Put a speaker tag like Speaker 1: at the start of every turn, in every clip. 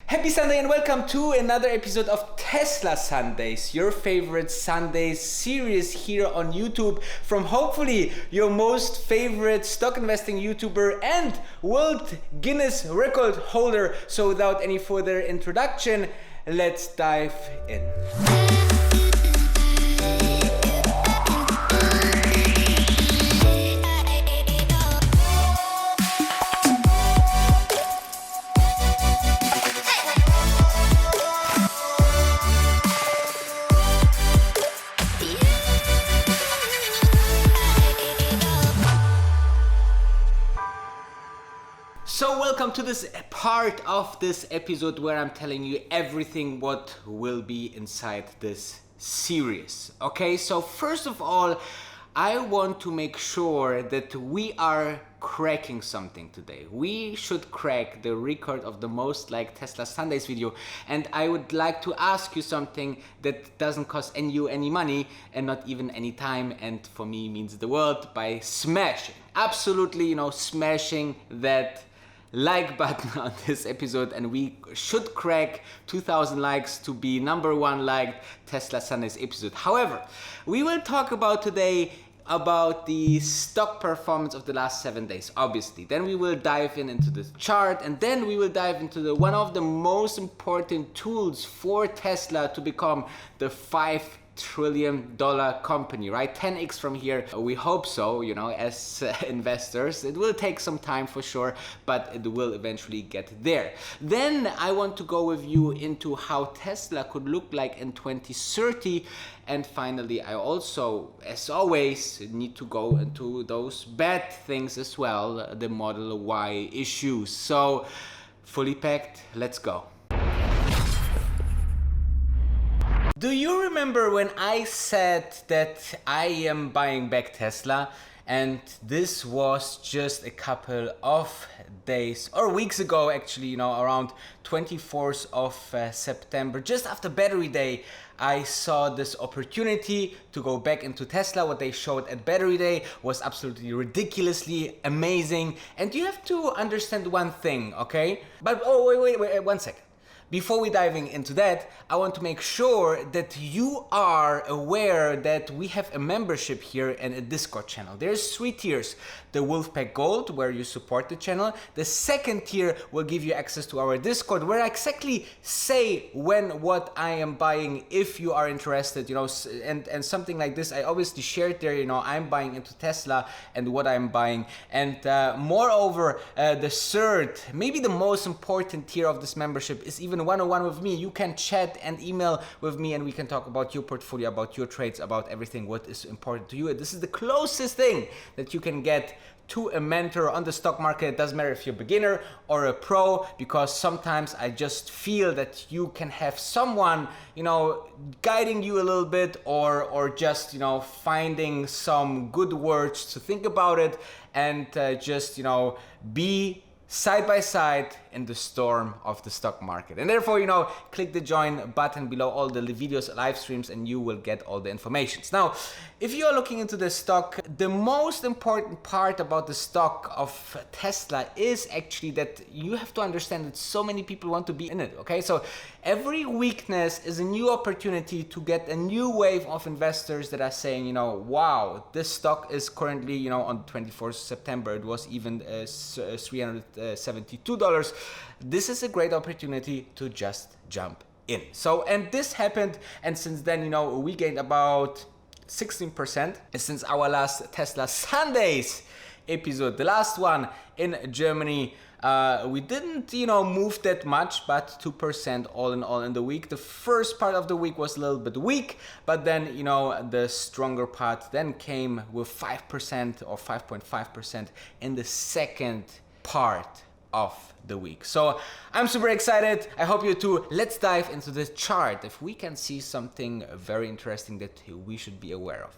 Speaker 1: Happy Sunday and welcome to another episode of Tesla Sundays, your favorite Sundays series here on YouTube from hopefully your most favorite stock investing YouTuber and World Guinness record holder. So without any further introduction, let's dive in. So welcome to this part of this episode where I'm telling you everything what will be inside this series. Okay, so first of all, I want to make sure that we are cracking something today. We should crack the record of the most liked Tesla Sundays video, and I would like to ask you something that doesn't cost you any money and not even any time, and for me means the world, by smashing, absolutely, smashing that like button on this episode, and we should crack 2,000 likes to be number one liked Tesla Sundays episode. However, we will talk about today about the stock performance of the last 7 days, obviously. Then we will dive into the chart, and then we will dive into one of the most important tools for Tesla to become the $5 trillion company, right? 10x from here. We hope so, as investors. It will take some time for sure, but it will eventually get there. Then I want to go with you into how Tesla could look like in 2030. And finally, I also, as always, need to go into those bad things as well, the Model Y issues. So, fully packed, let's go. Do you remember when I said that I am buying back Tesla? And this was just a couple of days or weeks ago, actually, around 24th of September, just after Battery Day, I saw this opportunity to go back into Tesla. What they showed at Battery Day was absolutely ridiculously amazing. And you have to understand one thing, okay? But wait, 1 second. Before we diving into that, I want to make sure that you are aware that we have a membership here and a Discord channel. There's 3 tiers. The Wolfpack Gold, where you support the channel. The second tier will give you access to our Discord, where I exactly say what I am buying if you are interested, and something like this. I obviously shared there, I'm buying into Tesla and what I'm buying. And moreover, the third, maybe the most important tier of this membership is even one-on-one with me. You can chat and email with me, and we can talk about your portfolio, about your trades, about everything what is important to you. This is the closest thing that you can get to a mentor on the stock market. It doesn't matter if you're a beginner or a pro, because sometimes I just feel that you can have someone, guiding you a little bit, or just, finding some good words to think about it, and just, be side by side in the storm of the stock market. And therefore, click the join button below all the videos, live streams, and you will get all the information. Now, if you are looking into the stock, the most important part about the stock of Tesla is actually that you have to understand that so many people want to be in it, okay? So every weakness is a new opportunity to get a new wave of investors that are saying, wow, this stock is currently, on 24th September, it was even $372. This is a great opportunity to just jump in. So, and this happened, and since then, we gained about 16% since our last Tesla Sundays episode, the last one in Germany. We didn't, move that much, but 2% all in all in the week. The first part of the week was a little bit weak, but then, the stronger part then came with 5% or 5.5% in the second part of the week. So I'm super excited. I hope you too. Let's dive into the chart if we can see something very interesting that we should be aware of.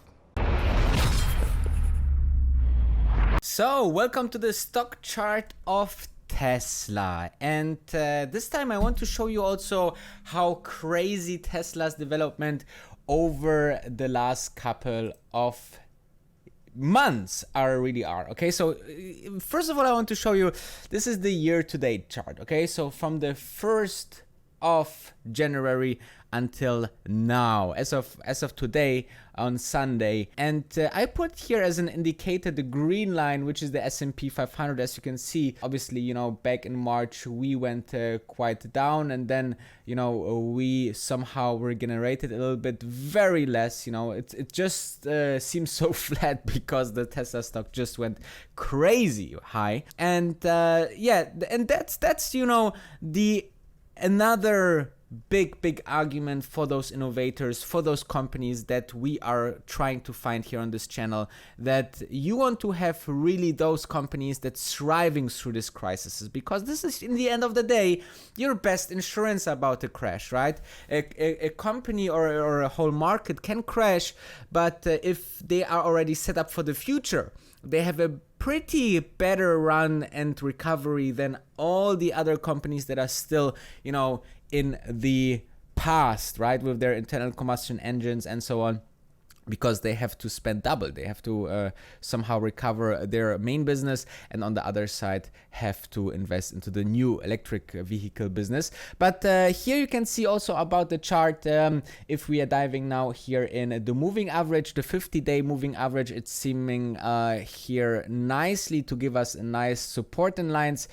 Speaker 1: So welcome to the stock chart of Tesla, and this time I want to show you also how crazy Tesla's development over the last couple of months really are. Okay, so first of all, I want to show you, this is the year-to-date chart. Okay, so from the 1st of January until now, as of today on Sunday, and I put here as an indicator the green line, which is the S&P 500. As you can see, obviously, you know, back in March we went quite down, and then, you know, we somehow regenerated a little bit, very less. You know, it just seems so flat because the Tesla stock just went crazy high, and yeah, and that's you know, the another big argument for those innovators, for those companies that we are trying to find here on this channel, that you want to have really those companies that's thriving through this crisis, because this is, in the end of the day, your best insurance about a crash, right? A company or a whole market can crash, but if they are already set up for the future, they have a pretty better run and recovery than all the other companies that are still, you know, in the past, right, with their internal combustion engines and so on, because they have to spend double. They have to somehow recover their main business, and on the other side have to invest into the new electric vehicle business. But here you can see also about the chart, if we are diving now here in the moving average, the 50-day moving average, it's seeming here nicely to give us a nice support in lines.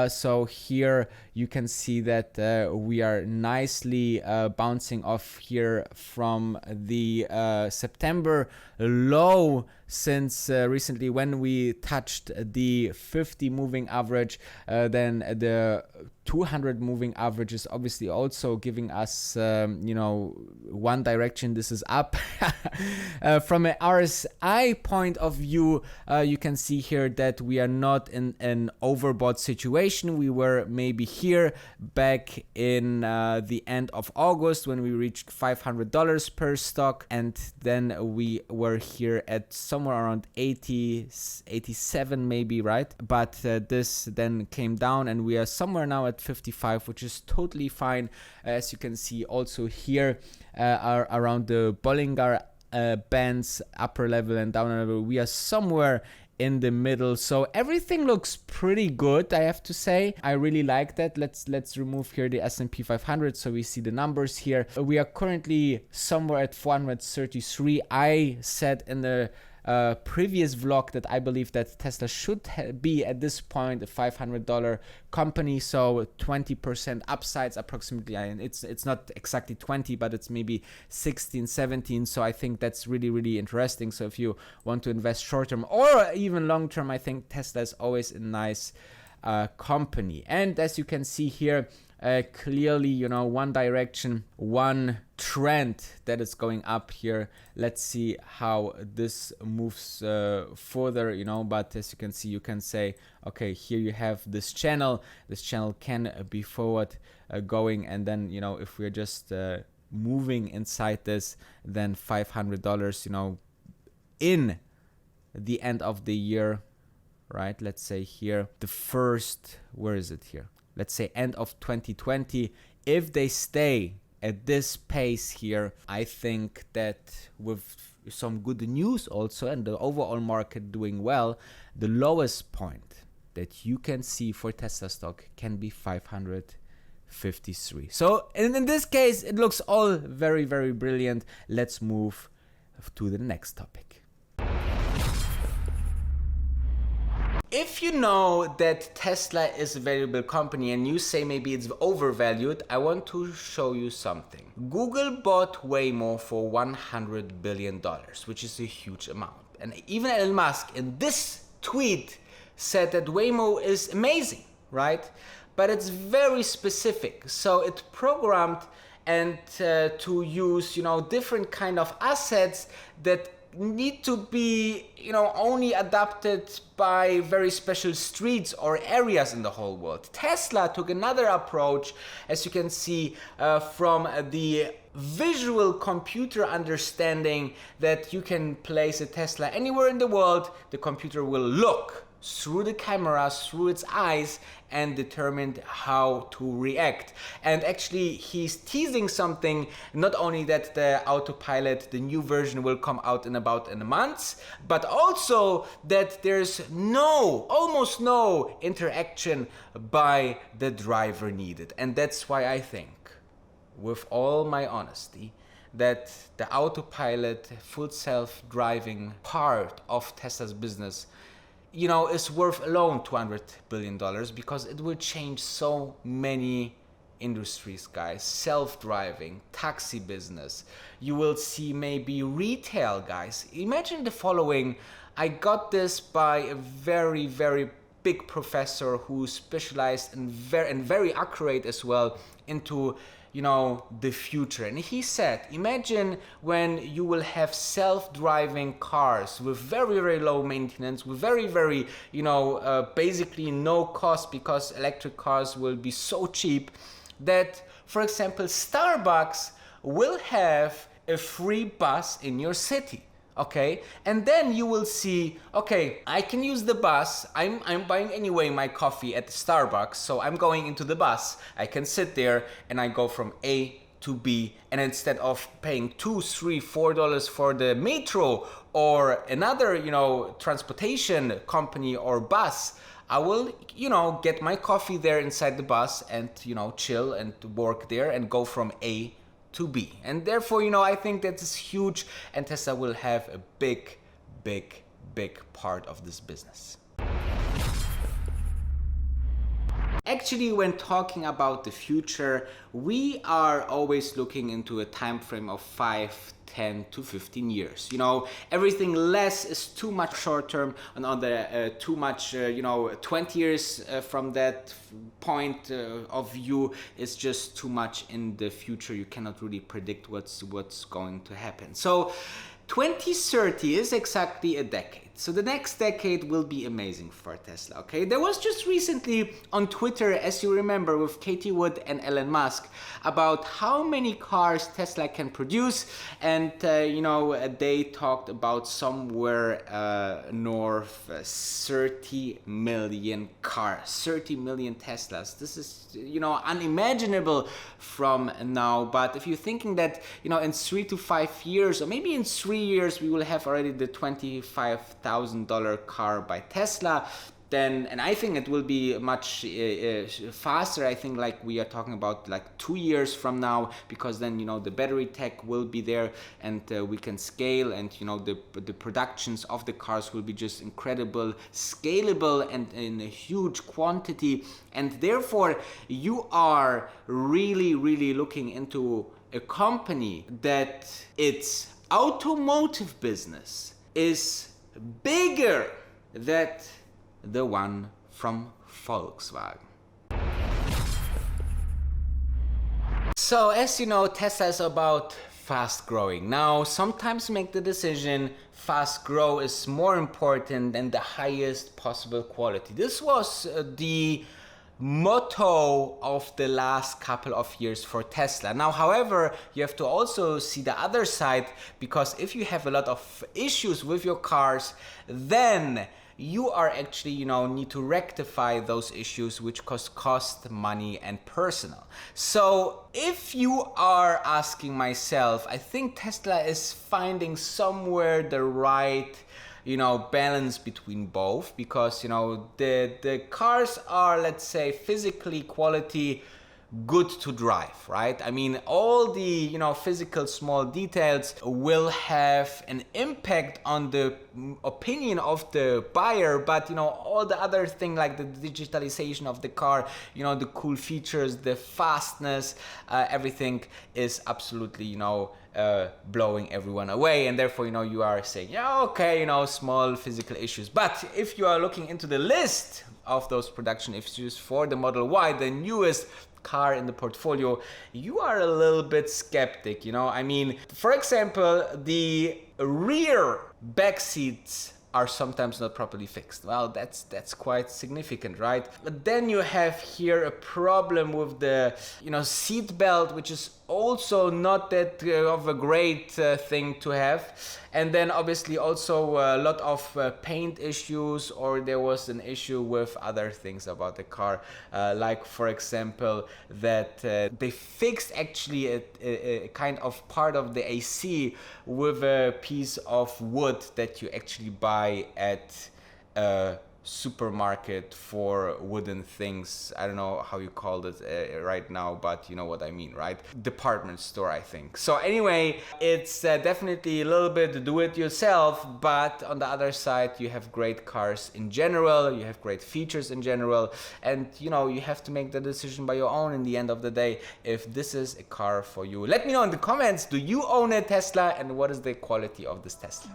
Speaker 1: So here you can see that we are nicely bouncing off here from the September low, since recently when we touched the 50 moving average. Then the 200 moving average is obviously also giving us you know, one direction. This is up. From an RSI point of view, you can see here that we are not in an overbought situation. We were maybe here back in the end of August when we reached $500 per stock, and then we were here at somewhere around 80, 87 maybe, right? But this then came down, and we are somewhere now at 55, which is totally fine. As you can see also here, are around the Bollinger bands, upper level and down level, we are somewhere in the middle. So everything looks pretty good, I have to say. I really like that. Let's remove here the S&P 500 so we see the numbers here. We are currently somewhere at 433. I said in the previous vlog that I believe that Tesla should be at this point a $500 company, so 20% upsides approximately, and it's not exactly 20, but it's maybe 16, 17. So I think that's really interesting. So if you want to invest short term or even long term, I think Tesla is always a nice company. And as you can see here, clearly, you know, one direction, one trend that is going up here. Let's see how this moves further, you know. But as you can see, you can say, okay, here you have this channel can be forward going, and then, you know, if we're just moving inside this, then $500, you know, in the end of the year, right? Let's say here the first, where is it here? Let's say end of 2020, if they stay at this pace here, I think that with some good news also and the overall market doing well, the lowest point that you can see for Tesla stock can be 553. So in this case, it looks all very brilliant. Let's move to the next topic. If you know that Tesla is a valuable company and you say maybe it's overvalued, I want to show you something. Google bought Waymo for $100 billion, which is a huge amount. And even Elon Musk in this tweet said that Waymo is amazing, right? But it's very specific. So it's programmed and to use, you know, different kind of assets that need to be, you know, only adapted by very special streets or areas in the whole world. Tesla took another approach, as you can see, from the visual computer understanding that you can place a Tesla anywhere in the world, the computer will look through the cameras, through its eyes, and determined how to react. And actually he's teasing something, not only that the autopilot, the new version, will come out in about a month, but also that there's almost no interaction by the driver needed. And that's why I think, with all my honesty, that the autopilot, full self-driving part of Tesla's business, is worth alone $200 billion, because it will change so many industries, guys. Self-driving, taxi business. You will see maybe retail, guys. Imagine the following. I got this by a very, very big professor who specialized in very accurate as well into the future. And he said, imagine when you will have self-driving cars with very, very low maintenance, with very, very, basically no cost, because electric cars will be so cheap that, for example, Starbucks will have a free bus in your city. Okay, and then you will see, okay, I can use the bus. I'm buying anyway my coffee at the Starbucks, so I'm going into the bus. I can sit there and I go from A to B, and instead of paying $2, $3, $4 for the metro or another, transportation company or bus, I will, get my coffee there inside the bus and, chill and work there and go from A to be. And therefore, I think that is huge, and Tesla will have a big, big, big part of this business. Actually, when talking about the future, we are always looking into a time frame of 5, 10 to 15 years. Everything less is too much short term, and too much, 20 years from that point of view is just too much in the future. You cannot really predict what's going to happen. So 2030 is exactly a decade. So the next decade will be amazing for Tesla, okay? There was just recently on Twitter, as you remember, with Katie Wood and Elon Musk, about how many cars Tesla can produce. And, they talked about somewhere north 30 million cars, 30 million Teslas. This is, unimaginable from now. But if you're thinking that, in 3 to 5 years, or maybe in 3 years, we will have already the $25,000 car by Tesla, then, and I think it will be much faster. I think like we are talking about like 2 years from now, because then the battery tech will be there, and we can scale, and the productions of the cars will be just incredible, scalable, and in a huge quantity. And therefore you are really, really looking into a company that its automotive business is bigger than the one from Volkswagen. So as you know, Tesla is about fast growing. Now, sometimes make the decision, fast grow is more important than the highest possible quality. This was the motto of the last couple of years for Tesla. Now, however, you have to also see the other side, because if you have a lot of issues with your cars, then you are actually, need to rectify those issues, which cost money and personal. So if you are asking myself, I think Tesla is finding somewhere the right balance between both, because the cars are, let's say, physically quality good to drive, right? I mean, all the physical small details will have an impact on the opinion of the buyer, but all the other thing, like the digitalization of the car, the cool features, the fastness, everything is absolutely blowing everyone away. And therefore you are saying, yeah, okay, small physical issues. But if you are looking into the list of those production issues for the Model Y, the newest car in the portfolio, you are a little bit skeptic. I mean, for example, the rear back seats are sometimes not properly fixed. Well, that's quite significant, right? But then you have here a problem with the seat belt, which is also not that of a great thing to have. And then obviously also a lot of paint issues, or there was an issue with other things about the car, like for example that they fixed actually a kind of part of the AC with a piece of wood that you actually buy at a supermarket for wooden things. I don't know how you called it right now, but you know what I mean, right? Department store, I think. So anyway, it's definitely a little bit do it yourself, but on the other side you have great cars in general, you have great features in general, and you have to make the decision by your own in the end of the day if this is a car for you. Let me know in the comments, do you own a Tesla and what is the quality of this Tesla?